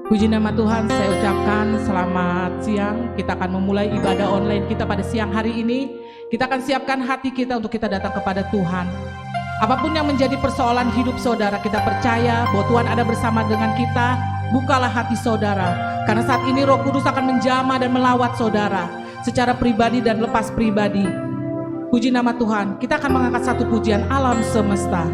Puji nama Tuhan, saya ucapkan selamat siang. Kita akan memulai ibadah online kita pada siang hari ini. Kita akan siapkan hati kita untuk kita datang kepada Tuhan. Apapun yang menjadi persoalan hidup saudara, kita percaya bahwa Tuhan ada bersama dengan kita. Bukalah hati saudara, karena saat ini Roh Kudus akan menjamah dan melawat saudara secara pribadi dan lepas pribadi. Puji nama Tuhan, kita akan mengangkat satu pujian alam semesta.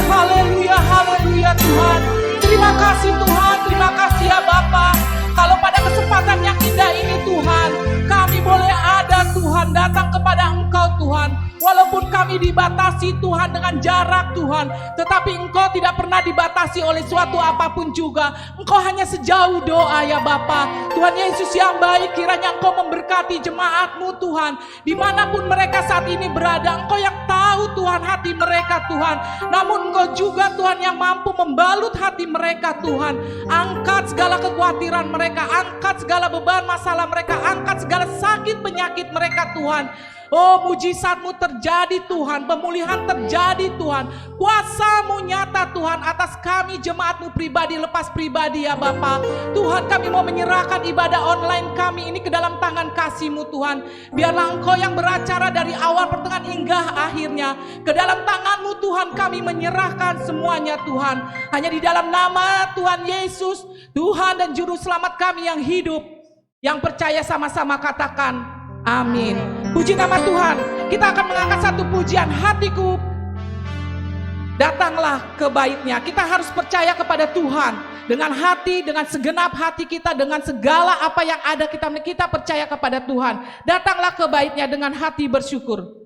Haleluya, haleluya Tuhan. Terima kasih Tuhan, terima kasih ya Bapa. Kalau pada kesempatan yang indah ini Tuhan, kami boleh ada Tuhan, datang kepada Engkau Tuhan. Tuhan. Walaupun kami dibatasi Tuhan dengan jarak Tuhan, tetapi Engkau tidak pernah dibatasi oleh suatu apapun juga. Engkau hanya sejauh doa ya Bapa. Tuhan Yesus yang baik, kiranya Engkau memberkati jemaat-Mu Tuhan. Dimanapun mereka saat ini berada, Engkau yang tahu Tuhan hati mereka Tuhan. Namun Engkau juga Tuhan yang mampu membalut hati mereka Tuhan. Angkat segala kekhawatiran mereka, angkat segala beban masalah mereka, angkat segala sakit penyakit mereka Tuhan. Oh, mujizat-Mu terjadi Tuhan, pemulihan terjadi Tuhan, kuasa-Mu nyata Tuhan atas kami jemaat-Mu pribadi lepas pribadi ya Bapa. Tuhan, kami mau menyerahkan ibadah online kami ini ke dalam tangan kasih-Mu Tuhan. Biarlah Engkau yang beracara dari awal pertengahan hingga akhirnya. Ke dalam tangan-Mu Tuhan kami menyerahkan semuanya Tuhan. Hanya di dalam nama Tuhan Yesus, Tuhan dan Juru Selamat kami yang hidup, yang percaya sama-sama katakan amin. Puji nama Tuhan. Kita akan mengangkat satu pujian, hatiku datanglah ke baitnya. Kita harus percaya kepada Tuhan dengan hati, dengan segenap hati kita, dengan segala apa yang ada kita percaya kepada Tuhan. Datanglah ke baitnya dengan hati bersyukur.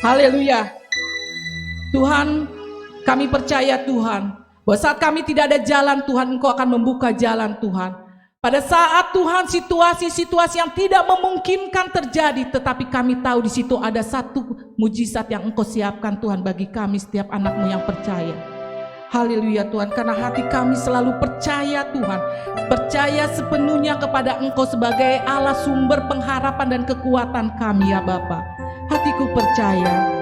Haleluya. Tuhan, kami percaya Tuhan, bahwa saat kami tidak ada jalan Tuhan, Engkau akan membuka jalan Tuhan. Pada saat Tuhan situasi-situasi yang tidak memungkinkan terjadi, tetapi kami tahu di situ ada satu mujizat yang Engkau siapkan Tuhan bagi kami setiap anak-Mu yang percaya. Haleluya Tuhan, karena hati kami selalu percaya Tuhan, percaya sepenuhnya kepada Engkau sebagai Allah sumber pengharapan dan kekuatan kami ya Bapa. Hatiku percaya.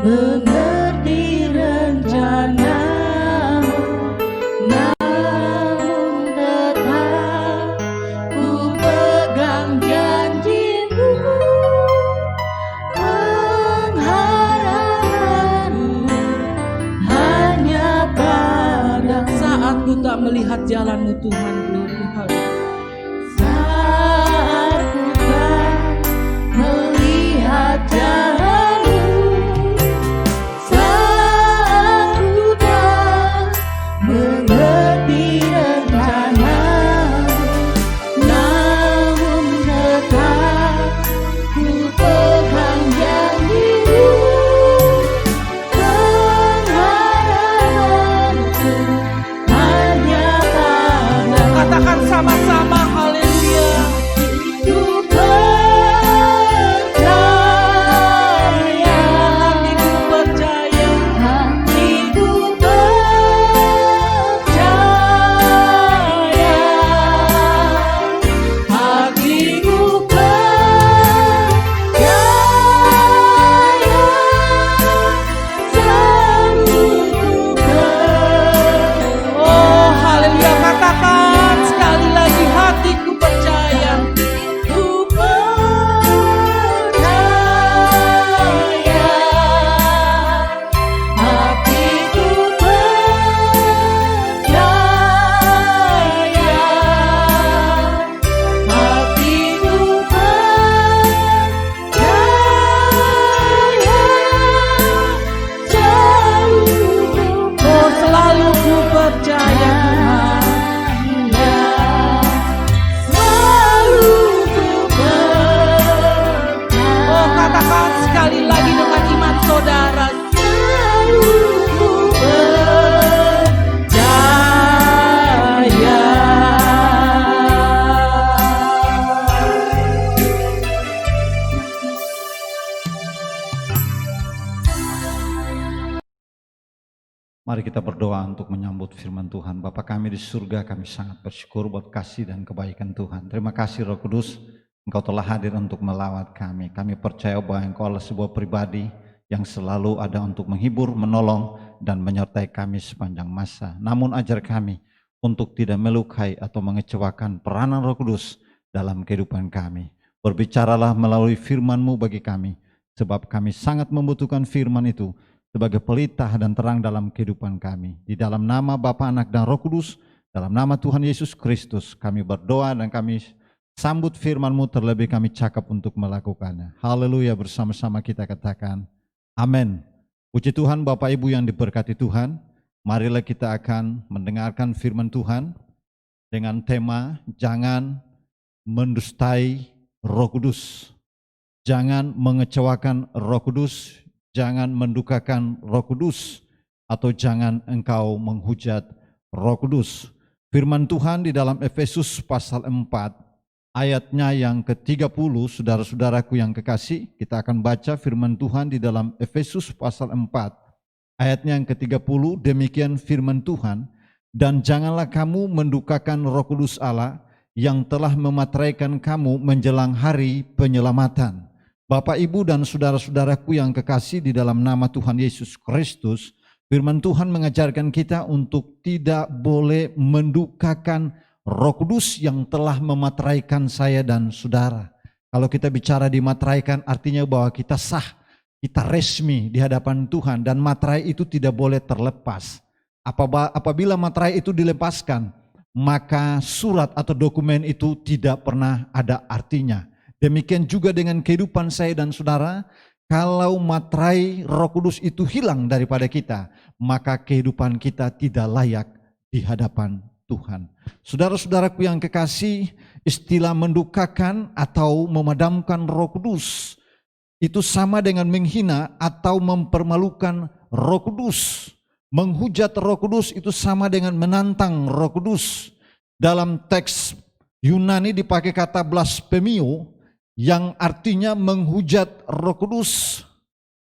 Mengerti rencana-Mu, namun tetap ku pegang janji-Mu, pengharapan-Mu hanya pada Saat ku tak melihat jalan-Mu Tuhan, glory haleluya. Saat ku tak melihat jalan, Sama-sama haleluya. ku percaya, Hatiku percaya, hatiku percaya, hatiku percaya, selalu ku percaya. oh haleluya, katakan sekali lagi, hatiku percaya. Ku percaya, hatiku percaya, hatiku percaya, Selalu ku percaya Tuhan. Oh katakan sekali lagi dengan iman saudara. Mari kita berdoa untuk menyambut firman Tuhan. Bapa kami di surga, kami sangat bersyukur buat kasih dan kebaikan Tuhan. Terima kasih Roh Kudus, Engkau telah hadir untuk melawat kami. Kami percaya bahwa Engkau adalah sebuah pribadi yang selalu ada untuk menghibur, menolong, dan menyertai kami sepanjang masa. Namun ajar kami untuk tidak melukai atau mengecewakan peranan Roh Kudus dalam kehidupan kami. Berbicaralah melalui firman-Mu bagi kami, sebab kami sangat membutuhkan firman itu sebagai pelita dan terang dalam kehidupan kami. Di dalam nama Bapa, Anak, dan Roh Kudus, dalam nama Tuhan Yesus Kristus, kami berdoa dan kami sambut firman-Mu, terlebih kami cakap untuk melakukannya. Haleluya, bersama-sama kita katakan, amin. Puji Tuhan, Bapak Ibu yang diberkati Tuhan, marilah kita akan mendengarkan firman Tuhan dengan tema, jangan mendustai Roh Kudus. Jangan mengecewakan Roh Kudus, jangan mendukakan Roh Kudus, atau jangan engkau menghujat Roh Kudus. Firman Tuhan di dalam Efesus pasal 4 ayatnya yang ke-30, saudara-saudaraku yang kekasih, kita akan baca firman Tuhan di dalam Efesus pasal 4 ayatnya yang ke-30. Demikian firman Tuhan, dan janganlah kamu mendukakan Roh Kudus Allah yang telah memateraikan kamu menjelang hari penyelamatan. Bapak, Ibu, dan saudara-saudaraku yang kekasih di dalam nama Tuhan Yesus Kristus, firman Tuhan mengajarkan kita untuk tidak boleh mendukakan Roh Kudus yang telah memateraikan saya dan saudara. Kalau kita bicara dimateraikan, artinya bahwa kita sah, kita resmi di hadapan Tuhan, dan materai itu tidak boleh terlepas. Apabila materai itu dilepaskan, maka surat atau dokumen itu tidak pernah ada artinya. Demikian juga dengan kehidupan saya dan saudara, kalau materai Roh Kudus itu hilang daripada kita, maka kehidupan kita tidak layak di hadapan Tuhan. Saudara-saudaraku yang kekasih, istilah mendukakan atau memadamkan Roh Kudus itu sama dengan menghina atau mempermalukan Roh Kudus. Menghujat Roh Kudus itu sama dengan menantang Roh Kudus. Dalam teks Yunani dipakai kata blasphemio yang artinya menghujat Roh Kudus,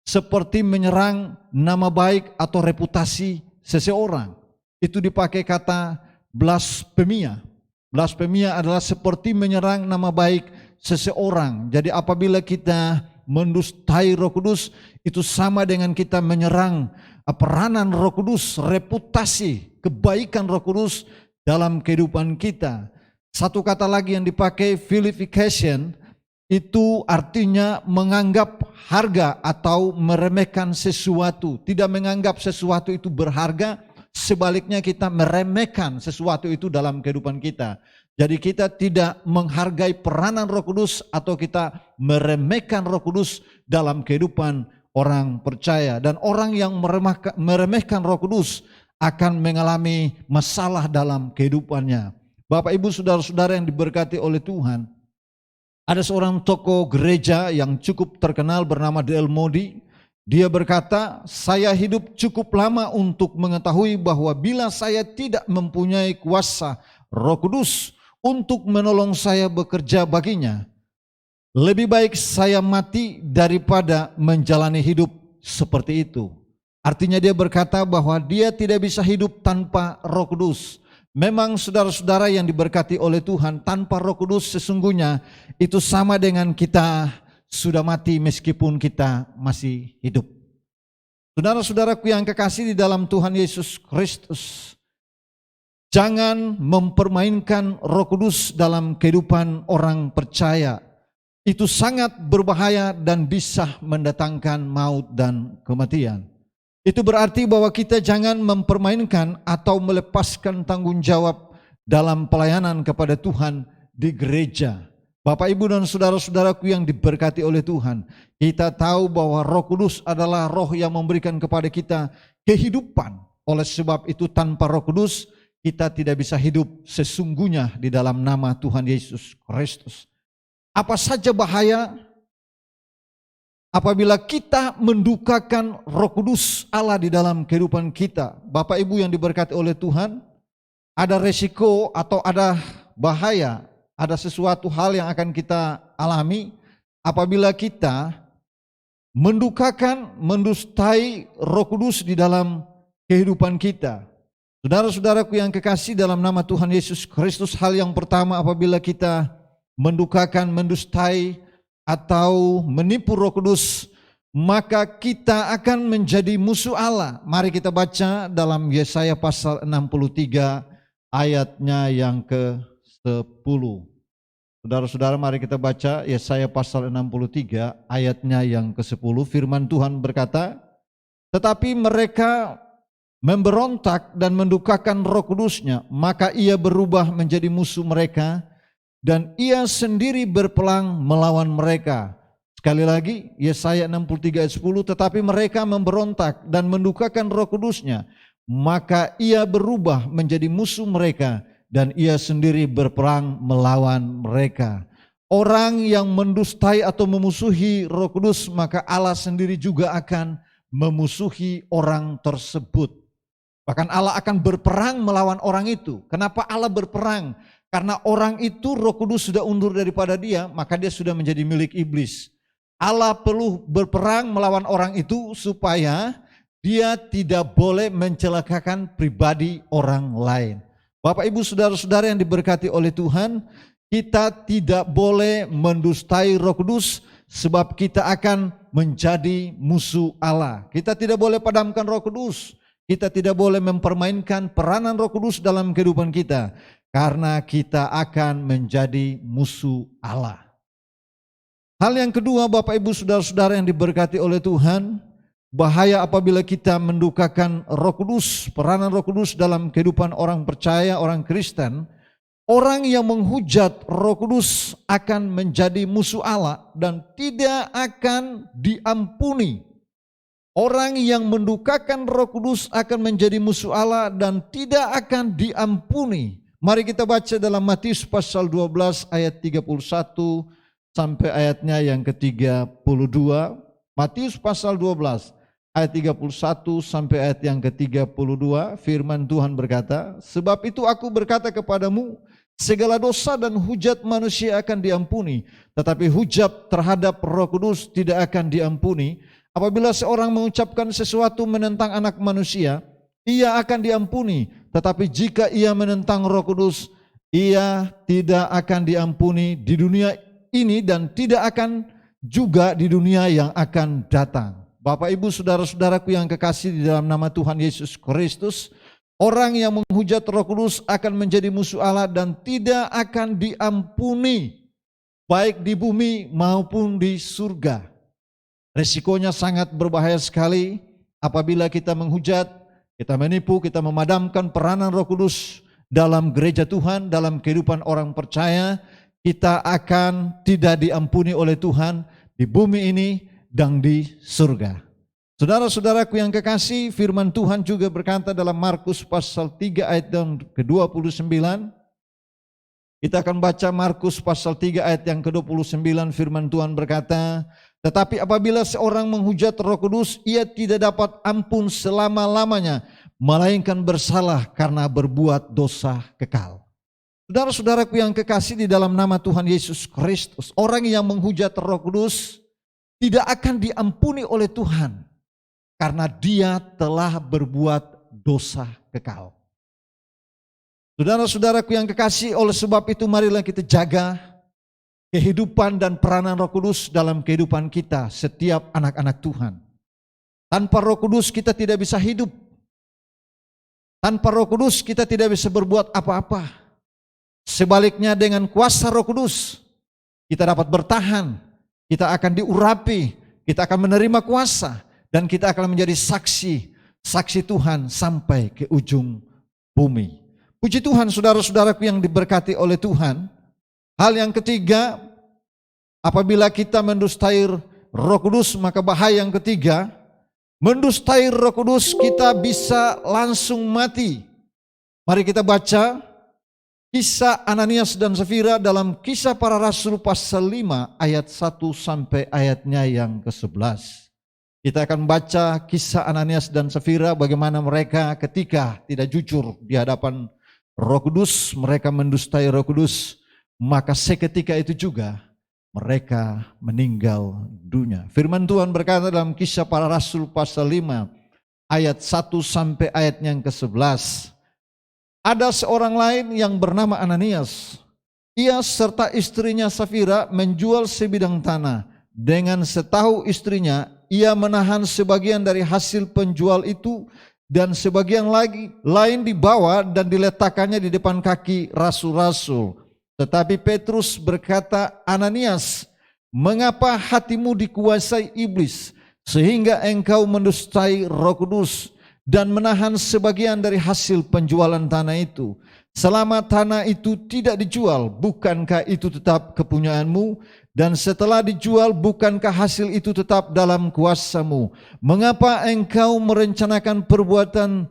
seperti menyerang nama baik atau reputasi seseorang. Itu dipakai kata blasphemia. Blasphemia adalah seperti menyerang nama baik seseorang. Jadi apabila kita mendustai Roh Kudus, itu sama dengan kita menyerang peranan Roh Kudus, reputasi kebaikan Roh Kudus dalam kehidupan kita. Satu kata lagi yang dipakai, vilification, itu artinya menganggap harga atau meremehkan sesuatu. Tidak menganggap sesuatu itu berharga, sebaliknya kita meremehkan sesuatu itu dalam kehidupan kita. Jadi kita tidak menghargai peranan Roh Kudus atau kita meremehkan Roh Kudus dalam kehidupan orang percaya. Dan orang yang meremehkan Roh Kudus akan mengalami masalah dalam kehidupannya. Bapak, Ibu, saudara-saudara yang diberkati oleh Tuhan, ada seorang tokoh gereja yang cukup terkenal bernama D.L. Moody. Dia berkata, saya hidup cukup lama untuk mengetahui bahwa bila saya tidak mempunyai kuasa Roh Kudus untuk menolong saya bekerja baginya, lebih baik saya mati daripada menjalani hidup seperti itu. Artinya dia berkata bahwa dia tidak bisa hidup tanpa Roh Kudus. Memang saudara-saudara yang diberkati oleh Tuhan, tanpa Roh Kudus sesungguhnya itu sama dengan kita sudah mati meskipun kita masih hidup. Saudara-saudaraku yang kekasih di dalam Tuhan Yesus Kristus, jangan mempermainkan Roh Kudus dalam kehidupan orang percaya. Itu sangat berbahaya dan bisa mendatangkan maut dan kematian. Itu berarti bahwa kita jangan mempermainkan atau melepaskan tanggung jawab dalam pelayanan kepada Tuhan di gereja. Bapak, Ibu, dan saudara-saudaraku yang diberkati oleh Tuhan, kita tahu bahwa Roh Kudus adalah Roh yang memberikan kepada kita kehidupan. Oleh sebab itu tanpa Roh Kudus kita tidak bisa hidup sesungguhnya di dalam nama Tuhan Yesus Kristus. Apa saja bahaya apabila kita mendukakan Roh Kudus Allah di dalam kehidupan kita. Bapak, Ibu yang diberkati oleh Tuhan, ada resiko atau ada bahaya, ada sesuatu hal yang akan kita alami apabila kita mendukakan, mendustai Roh Kudus di dalam kehidupan kita. Saudara-saudaraku yang kekasih dalam nama Tuhan Yesus Kristus, hal yang pertama apabila kita mendukakan, mendustai atau menipu Roh Kudus, maka kita akan menjadi musuh Allah. Mari kita baca dalam Yesaya pasal 63 ayatnya yang ke-10. Saudara-saudara, mari kita baca Yesaya pasal 63 ayatnya yang ke-10. Firman Tuhan berkata, tetapi mereka memberontak dan mendukakan Roh Kudusnya, maka ia berubah menjadi musuh mereka dan ia sendiri berperang melawan mereka. Sekali lagi, Yesaya 63 ayat 10, tetapi mereka memberontak dan mendukakan Roh Kudusnya, maka ia berubah menjadi musuh mereka dan ia sendiri berperang melawan mereka. Orang yang mendustai atau memusuhi Roh Kudus, maka Allah sendiri juga akan memusuhi orang tersebut. Bahkan Allah akan berperang melawan orang itu. Kenapa Allah berperang? Karena orang itu Roh Kudus sudah undur daripada dia, maka dia sudah menjadi milik iblis. Allah perlu berperang melawan orang itu supaya dia tidak boleh mencelakakan pribadi orang lain. Bapak, Ibu, saudara-saudara yang diberkati oleh Tuhan, kita tidak boleh mendustai Roh Kudus sebab kita akan menjadi musuh Allah. Kita tidak boleh padamkan Roh Kudus. Kita tidak boleh mempermainkan peranan Roh Kudus dalam kehidupan kita. Karena kita akan menjadi musuh Allah. Hal yang kedua, Bapak, Ibu, saudara-saudara yang diberkati oleh Tuhan, bahaya apabila kita mendukakan Roh Kudus, peranan Roh Kudus dalam kehidupan orang percaya, orang Kristen, Orang yang menghujat Roh Kudus akan menjadi musuh Allah dan tidak akan diampuni. Orang yang mendukakan Roh Kudus akan menjadi musuh Allah dan tidak akan diampuni. Mari kita baca dalam Matius pasal 12 ayat 31 sampai ayatnya yang ke-32. Matius pasal 12 ayat 31 sampai ayat yang ke-32. Firman Tuhan berkata, sebab itu aku berkata kepadamu, segala dosa dan hujat manusia akan diampuni, tetapi hujat terhadap Roh Kudus tidak akan diampuni. Apabila seorang mengucapkan sesuatu menentang anak manusia, ia akan diampuni. Tetapi jika ia menentang Roh Kudus, ia tidak akan diampuni di dunia ini dan tidak akan juga di dunia yang akan datang. Bapak, Ibu, saudara-saudaraku yang kekasih di dalam nama Tuhan Yesus Kristus, orang yang menghujat Roh Kudus akan menjadi musuh Allah dan tidak akan diampuni, baik di bumi maupun di surga. Resikonya sangat berbahaya sekali apabila kita menghujat, kita menipu, kita memadamkan peranan Roh Kudus dalam gereja Tuhan, dalam kehidupan orang percaya. Kita akan tidak diampuni oleh Tuhan di bumi ini dan di surga. Saudara-saudaraku yang kekasih, firman Tuhan juga berkata dalam Markus pasal 3 ayat yang ke-29. Kita akan baca Markus pasal 3 ayat yang ke-29. Firman Tuhan berkata, tetapi apabila seorang menghujat Roh Kudus, ia tidak dapat ampun selama-lamanya, melainkan bersalah karena berbuat dosa kekal. Saudara-saudaraku yang kekasih di dalam nama Tuhan Yesus Kristus, orang yang menghujat Roh Kudus tidak akan diampuni oleh Tuhan, karena dia telah berbuat dosa kekal. Saudara-saudaraku yang kekasih, oleh sebab itu marilah kita jaga kehidupan dan peranan Roh Kudus dalam kehidupan kita, setiap anak-anak Tuhan. Tanpa Roh Kudus kita tidak bisa hidup. Tanpa Roh Kudus kita tidak bisa berbuat apa-apa. Sebaliknya dengan kuasa Roh Kudus kita dapat bertahan, kita akan diurapi, kita akan menerima kuasa, dan kita akan menjadi saksi Tuhan sampai ke ujung bumi. Puji Tuhan, saudara-saudaraku yang diberkati oleh Tuhan. Hal yang ketiga, apabila kita mendustai Roh Kudus, maka bahaya yang ketiga, mendustai Roh Kudus kita bisa langsung mati. Mari kita baca kisah Ananias dan Safira dalam Kisah Para Rasul pasal 5 ayat 1 sampai ayatnya yang ke-11. Kita akan baca kisah Ananias dan Safira, bagaimana mereka ketika tidak jujur di hadapan Roh Kudus, mereka mendustai Roh Kudus, maka seketika itu juga mereka meninggal dunia. Firman Tuhan berkata dalam Kisah Para Rasul pasal 5 ayat 1 sampai ayat yang ke-11. Ada seorang lain yang bernama Ananias. Ia serta istrinya Safira menjual sebidang tanah. Dengan setahu istrinya, ia menahan sebagian dari hasil penjual itu dan sebagian lain dibawa dan diletakkannya di depan kaki rasul-rasul. Tetapi Petrus berkata, Ananias, mengapa hatimu dikuasai iblis sehingga engkau mendustai Roh Kudus dan menahan sebagian dari hasil penjualan tanah itu? Selama tanah itu tidak dijual, bukankah itu tetap kepunyaanmu? Dan setelah dijual, bukankah hasil itu tetap dalam kuasamu? Mengapa engkau merencanakan perbuatan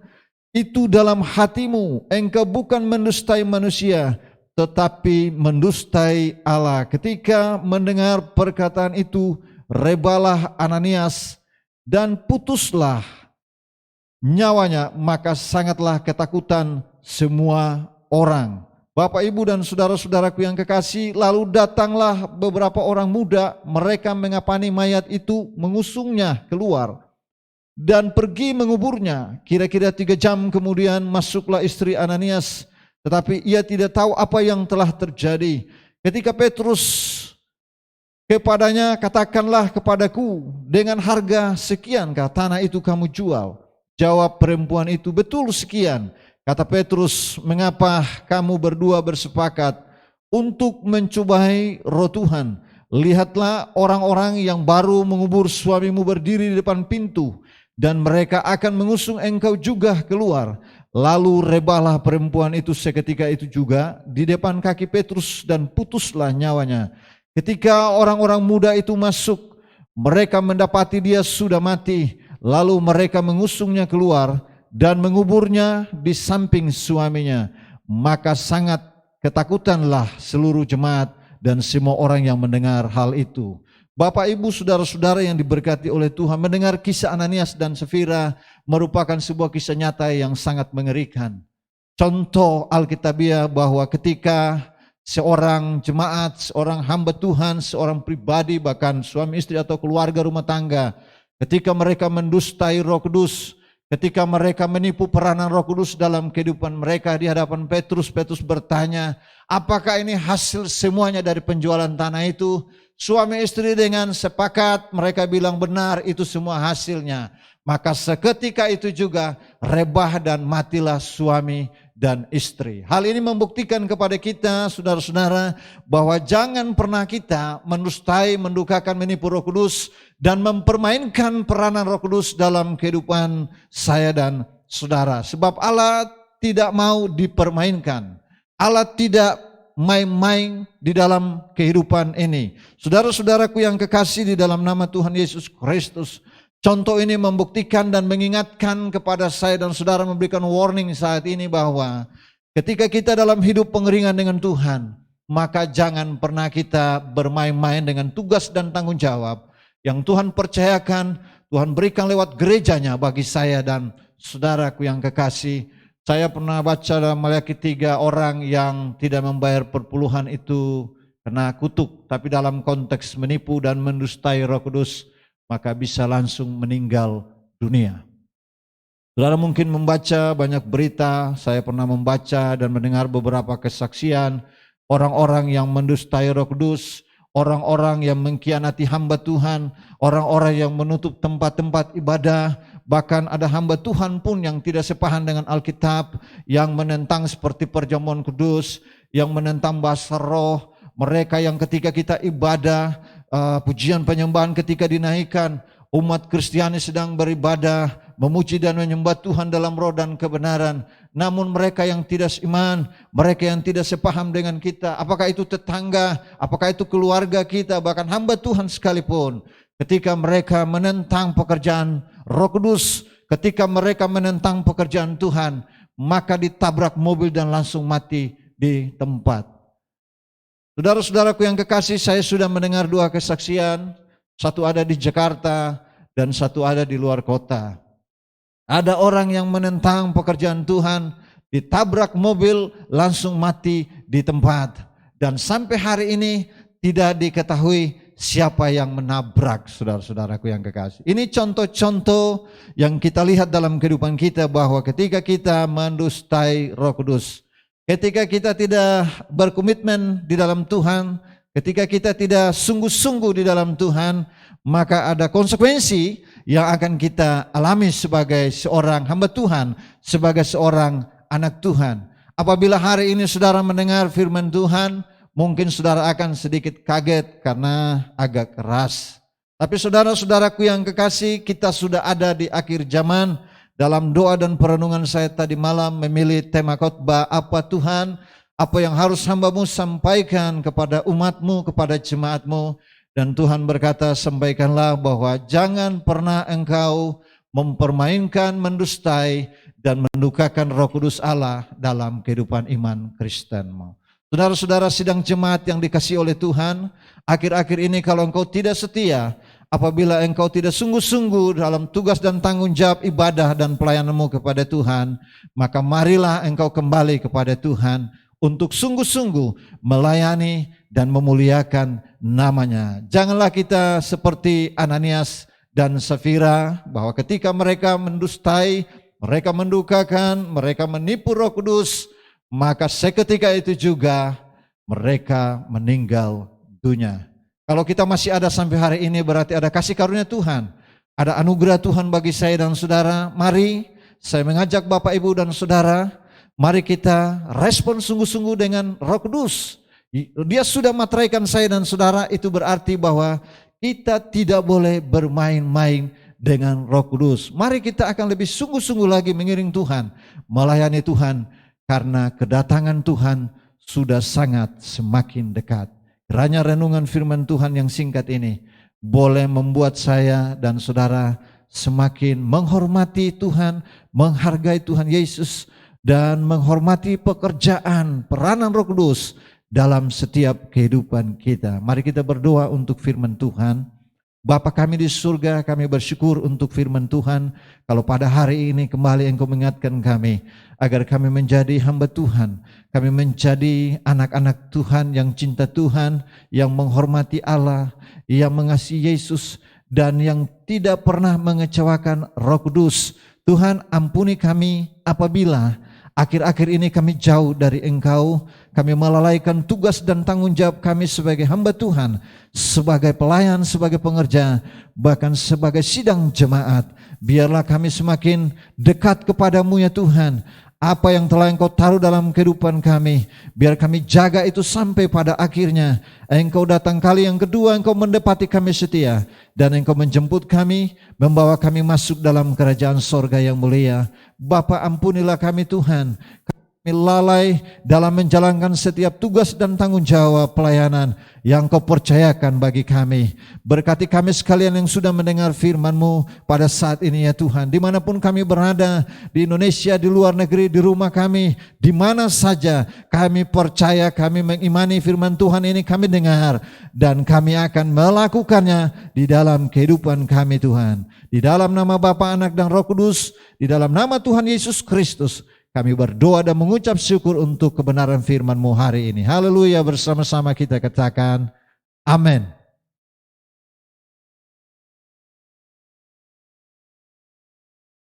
itu dalam hatimu? Engkau bukan mendustai manusia, tetapi mendustai Allah. Ketika mendengar perkataan itu, rebalah Ananias dan putuslah nyawanya, maka sangatlah ketakutan semua orang. Bapak, Ibu, dan saudara-saudaraku yang kekasih, lalu datanglah beberapa orang muda, mereka mengapani mayat itu, mengusungnya keluar dan pergi menguburnya. Kira-kira 3 jam kemudian masuklah istri Ananias, tetapi ia tidak tahu apa yang telah terjadi. Ketika Petrus kepadanya, katakanlah kepadaku, dengan harga sekiankah tanah itu kamu jual? Jawab perempuan itu, betul sekian. Kata Petrus, mengapa kamu berdua bersepakat untuk mencobai Roh Tuhan? Lihatlah, orang-orang yang baru mengubur suamimu berdiri di depan pintu, dan mereka akan mengusung engkau juga keluar. Lalu rebahlah perempuan itu seketika itu juga di depan kaki Petrus dan putuslah nyawanya. Ketika orang-orang muda itu masuk, mereka mendapati dia sudah mati. Lalu mereka mengusungnya keluar dan menguburnya di samping suaminya. Maka sangat ketakutanlah seluruh jemaat dan semua orang yang mendengar hal itu. Bapak, Ibu, saudara-saudara yang diberkati oleh Tuhan, mendengar kisah Ananias dan Safira merupakan sebuah kisah nyata yang sangat mengerikan. Contoh Alkitabiah bahwa ketika seorang jemaat, seorang hamba Tuhan, seorang pribadi, bahkan suami istri atau keluarga rumah tangga, ketika mereka mendustai Roh Kudus, ketika mereka menipu peranan Roh Kudus dalam kehidupan mereka di hadapan Petrus, Petrus bertanya, apakah ini hasil semuanya dari penjualan tanah itu? Suami istri dengan sepakat mereka bilang benar, itu semua hasilnya. Maka seketika itu juga rebah dan matilah suami dan istri. Hal ini membuktikan kepada kita, saudara-saudara, bahwa jangan pernah kita mendustai, mendukakan, menipu Roh Kudus dan mempermainkan peranan Roh Kudus dalam kehidupan saya dan saudara. Sebab Allah tidak mau dipermainkan. Allah tidak main-main di dalam kehidupan ini. Saudara-saudaraku yang kekasih di dalam nama Tuhan Yesus Kristus, contoh ini membuktikan dan mengingatkan kepada saya dan saudara, memberikan warning saat ini bahwa ketika kita dalam hidup pengeringan dengan Tuhan, maka jangan pernah kita bermain-main dengan tugas dan tanggung jawab yang Tuhan percayakan, Tuhan berikan lewat gerejanya bagi saya dan saudaraku yang kekasih. Saya pernah baca dalam Maliaki 3, orang yang tidak membayar perpuluhan itu kena kutuk. Tapi dalam konteks menipu dan mendustai Roh Kudus, maka bisa langsung meninggal dunia. Saudara mungkin membaca banyak berita, saya pernah membaca dan mendengar beberapa kesaksian orang-orang yang mendustai Roh Kudus, orang-orang yang mengkhianati hamba Tuhan, orang-orang yang menutup tempat-tempat ibadah. Bahkan ada hamba Tuhan pun yang tidak sepaham dengan Alkitab, yang menentang seperti perjamuan kudus, yang menentang bahasa roh. Mereka yang ketika kita ibadah, pujian penyembahan ketika dinaikkan, umat Kristiani sedang beribadah, memuji dan menyembah Tuhan dalam roh dan kebenaran. Namun mereka yang tidak iman, mereka yang tidak sepaham dengan kita, apakah itu tetangga, apakah itu keluarga kita, bahkan hamba Tuhan sekalipun, ketika mereka menentang pekerjaan Roh Kudus, ketika mereka menentang pekerjaan Tuhan, maka ditabrak mobil dan langsung mati di tempat. Saudara-saudaraku yang kekasih, saya sudah mendengar 2 kesaksian, satu ada di Jakarta dan satu ada di luar kota. Ada orang yang menentang pekerjaan Tuhan, ditabrak mobil langsung mati di tempat. Dan sampai hari ini tidak diketahui siapa yang menabrak, saudara-saudaraku yang kekasih. Ini contoh-contoh yang kita lihat dalam kehidupan kita, bahwa ketika kita mendustai Roh Kudus, ketika kita tidak berkomitmen di dalam Tuhan, ketika kita tidak sungguh-sungguh di dalam Tuhan, maka ada konsekuensi yang akan kita alami sebagai seorang hamba Tuhan, sebagai seorang anak Tuhan. Apabila hari ini saudara mendengar firman Tuhan, mungkin saudara akan sedikit kaget karena agak keras. Tapi saudara-saudaraku yang kekasih, kita sudah ada di akhir zaman. Dalam doa dan perenungan saya tadi malam memilih tema khotbah, apa Tuhan, apa yang harus hamba-Mu sampaikan kepada umat-Mu, kepada jemaat-Mu. Dan Tuhan berkata, sampaikanlah bahwa jangan pernah engkau mempermainkan, mendustai, dan mendukakan Roh Kudus Allah dalam kehidupan iman Kristenmu. Saudara-saudara sidang jemaat yang dikasihi oleh Tuhan, akhir-akhir ini kalau engkau tidak setia, apabila engkau tidak sungguh-sungguh dalam tugas dan tanggung jawab ibadah dan pelayananmu kepada Tuhan, maka marilah engkau kembali kepada Tuhan untuk sungguh-sungguh melayani dan memuliakan namanya. Janganlah kita seperti Ananias dan Safira, bahwa ketika mereka mendustai, mereka mendukakan, mereka menipu Roh Kudus, maka seketika itu juga mereka meninggal dunia. Kalau kita masih ada sampai hari ini, berarti ada kasih karunia Tuhan, ada anugerah Tuhan bagi saya dan saudara. Mari saya mengajak Bapak Ibu dan saudara, mari kita respon sungguh-sungguh dengan Roh Kudus. Dia sudah materaikan saya dan saudara, itu berarti bahwa kita tidak boleh bermain-main dengan Roh Kudus. Mari kita akan lebih sungguh-sungguh lagi mengiring Tuhan, melayani Tuhan, karena kedatangan Tuhan sudah sangat semakin dekat. Kiranya renungan firman Tuhan yang singkat ini boleh membuat saya dan saudara semakin menghormati Tuhan, menghargai Tuhan Yesus, dan menghormati pekerjaan peranan Roh Kudus dalam setiap kehidupan kita. Mari kita berdoa untuk firman Tuhan. Bapa kami di surga, kami bersyukur untuk firman Tuhan. Kalau pada hari ini kembali Engkau mengingatkan kami agar kami menjadi hamba Tuhan, kami menjadi anak-anak Tuhan yang cinta Tuhan, yang menghormati Allah, yang mengasihi Yesus, dan yang tidak pernah mengecewakan Roh Kudus. Tuhan, ampuni kami apabila akhir-akhir ini kami jauh dari Engkau, kami melalaikan tugas dan tanggung jawab kami sebagai hamba Tuhan, sebagai pelayan, sebagai pengerja, bahkan sebagai sidang jemaat. Biarlah kami semakin dekat kepadamu ya Tuhan. Apa yang telah Engkau taruh dalam kehidupan kami, biar kami jaga itu sampai pada akhirnya Engkau datang kali yang kedua, Engkau mendapati kami setia, dan Engkau menjemput kami, membawa kami masuk dalam kerajaan sorga yang mulia. Bapa, ampunilah kami Tuhan, kami lalai dalam menjalankan setiap tugas dan tanggung jawab pelayanan yang Kau percayakan bagi kami. Berkati kami sekalian yang sudah mendengar firman-Mu pada saat ini ya Tuhan. Dimanapun kami berada, di Indonesia, di luar negeri, di rumah kami, di mana saja kami percaya, kami mengimani firman Tuhan ini kami dengar, dan kami akan melakukannya di dalam kehidupan kami Tuhan. Di dalam nama Bapa, Anak, dan Roh Kudus, di dalam nama Tuhan Yesus Kristus, kami berdoa dan mengucap syukur untuk kebenaran firman-Mu hari ini. Haleluya, bersama-sama kita katakan amin.